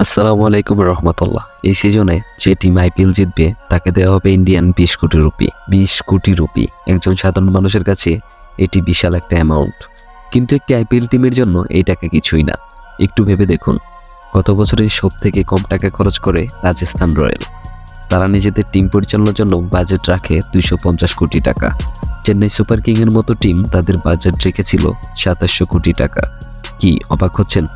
আসসালামু আলাইকুম রহমতুল্লাহ। এই সিজনে যে টিম আইপিএল জিতবে তাকে দেওয়া হবে ইন্ডিয়ান 20 কোটি রুপি। 20 কোটি রুপি একজন সাধারণ মানুষের কাছে এটি বিশাল একটা অ্যামাউন্ট, কিন্তু একটি আইপিএল টিমের জন্য এই টাকা কিছুই না। একটু ভেবে দেখুন, গত বছরে সব থেকে কম টাকা খরচ করে রাজস্থান রয়্যাল। তারা নিজেদের টিম পরিচালনার জন্য বাজেট রাখে 250 কোটি টাকা। চেন্নাই সুপার কিংয়ের মতো টিম তাদের বাজেট রেখেছিল 2700 কোটি টাকা। কি অবাক হচ্ছেন?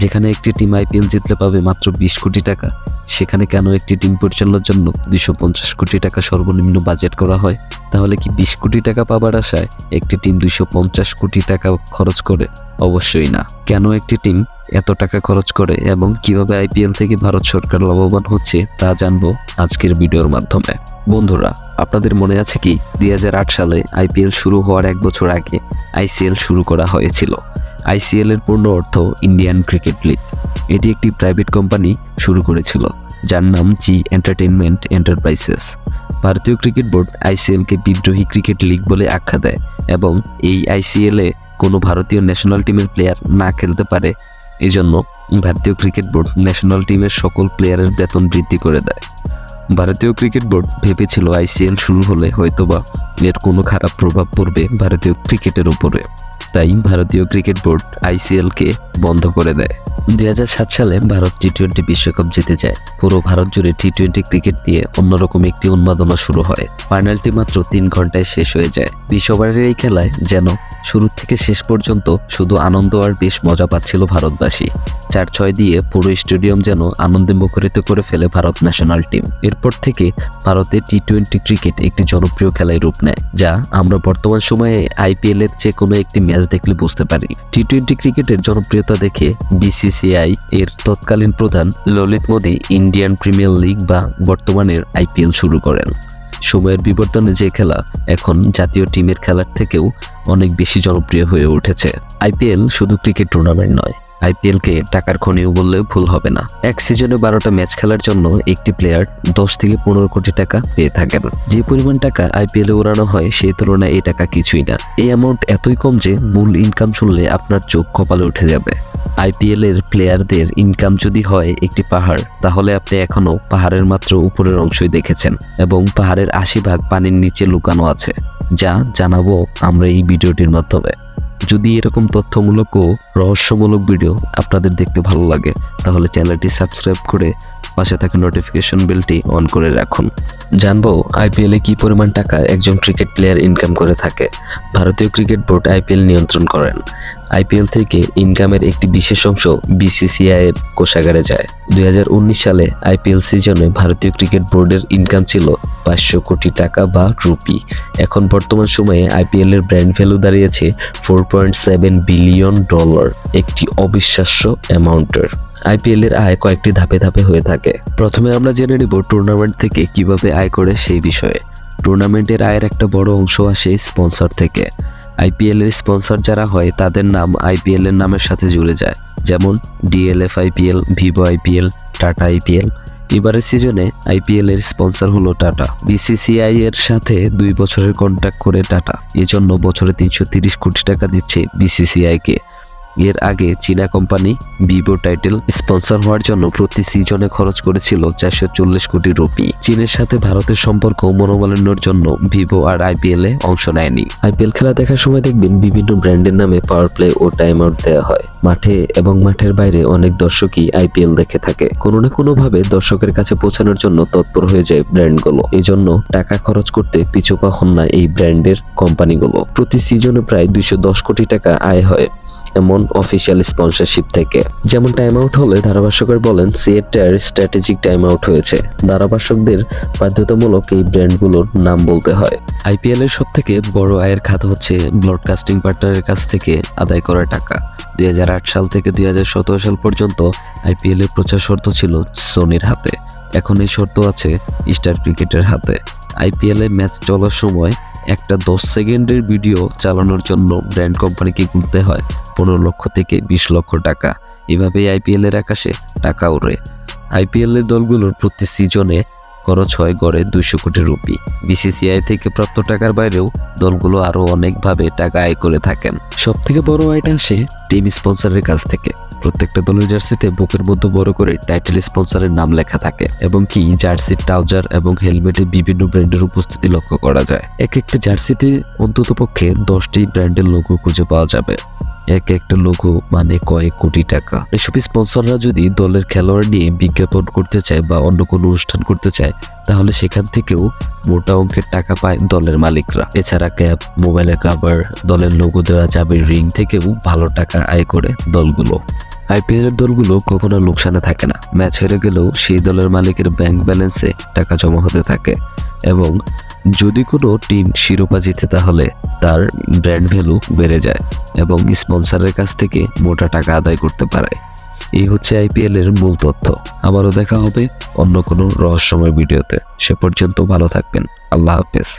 যেখানে একটি টিম আইপিএল জিতলে পাবে মাত্র 20 কোটি টাকা, সেখানে কেন একটি টিম পরিচালনার জন্য 250 কোটি টাকা সর্বনিম্ন বাজেট করা হয়? তাহলে কি 20 কোটি টাকা পাবার আশায় একটি টিম 250 কোটি টাকা খরচ করে? অবশ্যই না। কেন একটি টিম এত টাকা খরচ করে এবং কিভাবে আইপিএল থেকে ভারত সরকার লাভবান হচ্ছে তা জানবো আজকের ভিডিওর মাধ্যমে। বন্ধুরা, আপনাদের মনে আছে কি 2008 সালে আইপিএল শুরু হওয়ার 1 বছর আগে আইসিএল শুরু করা হয়েছিল। আইসিএল এর পূর্ণ অর্থ ইন্ডিয়ান ক্রিকেট লিগ। এটি একটি প্রাইভেট কোম্পানি শুরু করেছিল যার নাম জি এন্টারটেইনমেন্ট এন্টারপ্রাইজেস। ভারতীয় ক্রিকেট বোর্ড আইসিএলকে বিদ্রোহী ক্রিকেট লিগ বলে আখ্যা দেয় এবং এই আইসিএলে কোনো ভারতীয় ন্যাশনাল টিমের প্লেয়ার না খেলতে পারে। এজন্য ভারতীয় ক্রিকেট বোর্ড ন্যাশনাল টিমের সকল প্লেয়ারের বেতন বৃদ্ধি করে দেয়। ভারতীয় ক্রিকেট বোর্ড ভেবেছিল আইসিএল শুরু হলে হয়তোবা এর কোনো খারাপ প্রভাব পড়বে ভারতীয় ক্রিকেটের উপরে, তাই ভারতীয় ক্রিকেট বোর্ড আইসিএলকে বন্ধ করে দেয়। 2007 সালে ভারত টি-20 বিশ্বকাপ জিতে যায়। পুরো ভারত জুড়ে টি-20 ক্রিকেট দিয়ে অন্যরকম একটি উন্মাদনা শুরু হয়। ফাইনালটি মাত্র 3 ঘন্টায় শেষ হয়ে যায়। 20 ওভারের এই খেলায় যেন শুরু থেকে শেষ পর্যন্ত শুধু আনন্দ আর বেশ মজা পাচ্ছিল ভারতবাসী। 4-6 দিয়ে পুরো স্টেডিয়াম যেন আনন্দে মুখরিত করে ফেলে ভারত ন্যাশনাল টিম। এরপর থেকে ভারতে টি-20 ক্রিকেট একটি জনপ্রিয় খেলায় রূপ নেয়, যা আমরা বর্তমান সময়ে আইপিএল এর যে কোনো একটি ম্যাচ দেখলে বুঝতে পারি। টি-20 ক্রিকেটের জনপ্রিয়তা দেখে বিসিসিআই এর তৎকালীন প্রধান Lalit Modi Indian premier league বা বর্তমানের আইপিএল শুরু করেন। সময়ের বিবর্তনে যে খেলা এখন জাতীয় টিমের খেলার থেকেও অনেক বেশি জনপ্রিয় হয়ে উঠেছে। আইপিএল শুধু ক্রিকেট টুর্নামেন্ট নয়, আইপিএলকে টাকার খনিও বললেও ভুল হবে না। এক সিজনে 12টা ম্যাচ খেলার জন্য একটি প্লেয়ার 10 থেকে 15 কোটি টাকা পেয়ে থাকেন। যে পরিমাণ টাকা আইপিএলে উড়ানো হয় সেই তুলনায় এই টাকা কিছুই না। এই অ্যামাউন্ট এতই কম যে মূল ইনকাম শুনলে আপনার চোখ কপালে উঠে যাবে। আইপিএল এর প্লেয়ারদের ইনকাম যদি হয় একটি পাহাড়, তাহলে আপনি এখনো পাহাড়ের মাত্র উপরের অংশই দেখেছেন এবং পাহাড়ের 80% পানির নিচে লুকানো আছে, যা জানাবো আমরা এই ভিডিওটির মাধ্যমে। যদি এরকম তথ্যমূলক ও রহস্যমূলক ভিডিও আপনাদের দেখতে ভালো লাগে, তাহলে চ্যানেলটি সাবস্ক্রাইব করে পাশে থাকা নোটিফিকেশন বেলটি অন করে রাখুন। জানবো আইপিএলে কি পরিমাণ টাকা একজন ক্রিকেট প্লেয়ার ইনকাম করে থাকে। ভারতীয় ক্রিকেট বোর্ড আইপিএল নিয়ন্ত্রণ করেন। আইপিএল থেকে ইনকামের একটি বিশেষ অংশ বিসিসিআই এর কোষাগারে যায়। 2019 সালে আইপিএল সিজনে ভারতীয় ক্রিকেট বোর্ডের ইনকাম ছিল 500 কোটি টাকা বা রুপি। এখন বর্তমান সময়ে আইপিএল এর ব্র্যান্ড ভ্যালু দাঁড়িয়েছে $4.7 বিলিয়ন, একটি অবিশ্বাস্য অ্যামাউন্টের। আইপিএল এর আয় কয়েকটি ধাপে ধাপে হয়ে থাকে। প্রথমে আমরা জেনে নিব টুর্নামেন্ট থেকে কিভাবে আয় করে সেই বিষয়ে। টুর্নামেন্টের আয়ের একটা বড় অংশ আসে স্পন্সর থেকে। আইপিএল এর স্পন্সর যারা হয় তাদের নাম আইপিএল এর নামের সাথে জুড়ে যায়, যেমন DLF IPL, Vivo IPL, tata IPL. এবারের সিজনে আইপিএল এর স্পন্সর হলো টাটা। বিসিসিআই এর সাথে 2 বছরের কন্ট্রাক্ট করে টাটা, এজন্য বছরে 330 কোটি টাকা দিচ্ছে বিসিসিআই কে। এর আগে চীনা কোম্পানি ভিভো টাইটেল স্পন্সর হওয়ার জন্য প্রতি সিজনে খরচ করেছিল 440 কোটি রুপি। চীনের সাথে ভারতের সম্পর্ক মনোমালিন্যের জন্য ভিভো আর আইপিএল এ অংশ নেয়নি। আইপিএল খেলা দেখার সময় দেখবেন বিভিন্ন ব্র্যান্ডের নামে পাওয়ার প্লে ও টাইম আউট দেওয়া হয়। মাঠে এবং মাঠের বাইরে অনেক দর্শকই আইপিএল দেখে থাকে। কোনো না কোনো ভাবে দর্শকের কাছে পৌঁছানোর জন্য তৎপর হয়ে যায় ব্র্যান্ডগুলো। এই জন্য টাকা খরচ করতে পিছুপা হন না এই ব্র্যান্ডের কোম্পানিগুলো। প্রতি সিজনে প্রায় 210 কোটি টাকা আয় হয় এমন অফিসিয়াল স্পন্সরশিপ থেকে। যেমন টাইম আউট হলে ধারাভাষ্যকার বলেন সিয়েটার স্ট্র্যাটেজিক টাইম আউট হয়েছে। ধারাভাষ্যকদের বাধ্যতামূলক এই ব্র্যান্ডগুলোর নাম বলতে হয়। আইপিএল এর সবথেকে বড় আয়ের খাত হচ্ছে ব্রডকাস্টিং পার্টনারের কাছ থেকে আদায় করা টাকা। 2008 সাল থেকে 2017 সাল পর্যন্ত আইপিএল এর প্রচার শর্ত ছিল সোনির হাতে। এখন এই শর্ত আছে স্টার ক্রিকেটের হাতে। আইপিএল এ ম্যাচ চলার সময় একটা 10 সেকেন্ডের ভিডিও চালানোর জন্য ব্র্যান্ড কোম্পানিকে গুনতে হয় 15 লক্ষ থেকে 20 লক্ষ টাকা। এভাবেই আইপিএল এর আকাশে টাকা ওড়ে। আইপিএল এর দলগুলোর প্রতি সিজনে খরচ হয় গড়ে 200 কোটি রুপি। বিসিসিআই থেকে প্রাপ্ত টাকার বাইরেও দলগুলো আরও অনেকভাবে টাকা আয় করে থাকেন। সবথেকে বড় আয়টা আসে টিম স্পন্সরের কাছ থেকে। প্রত্যেকটা দলের জার্সিতে বুকের মধ্যে বড় করে টাইটেল স্পন্সরের নাম লেখা থাকে এবং কি জার্সির ট্রাউজার এবং হেলমেটে বিভিন্ন ব্র্যান্ডের উপস্থিতি লক্ষ্য করা যায়। এক একটা জার্সিতে অন্ততপক্ষে 10টি ব্র্যান্ডের লোগো খুঁজে পাওয়া যাবে। এক একটা লোগো মানে কয়েক কোটি টাকা। এসব স্পন্সররা যদি দলের খেলোয়াড় নিয়ে বিজ্ঞাপন করতে চায় বা অন্য কোনো অনুষ্ঠান করতে চায় তাহলে সেখান থেকেও মোটা অঙ্কের টাকা পায় দলের মালিকরা। এছাড়া ক্যাপ, মোবাইলের কভার, দলের লোগো দেওয়া চাবির রিং থেকেও ভালো টাকা আয় করে দলগুলো। আইপিএলের দলগুলো কখনো লোকসানে থাকে না। ম্যাচ হেরে গেলেও সেই দলের মালিকের ব্যাংক ব্যালেন্সে টাকা জমা হতে থাকে এবং যদি কোনো টিম শিরোপা জিতে তাহলে তার ব্র্যান্ড ভ্যালু বেড়ে যায় এবং স্পন্সরের কাছ থেকে মোটা টাকা আদায় করতে পারে। এই হচ্ছে আইপিএল এর মূল তথ্য। আবারও দেখা হবে অন্য কোনো রহস্যময় ভিডিওতে। সে পর্যন্ত ভালো থাকবেন। আল্লাহ হাফেজ।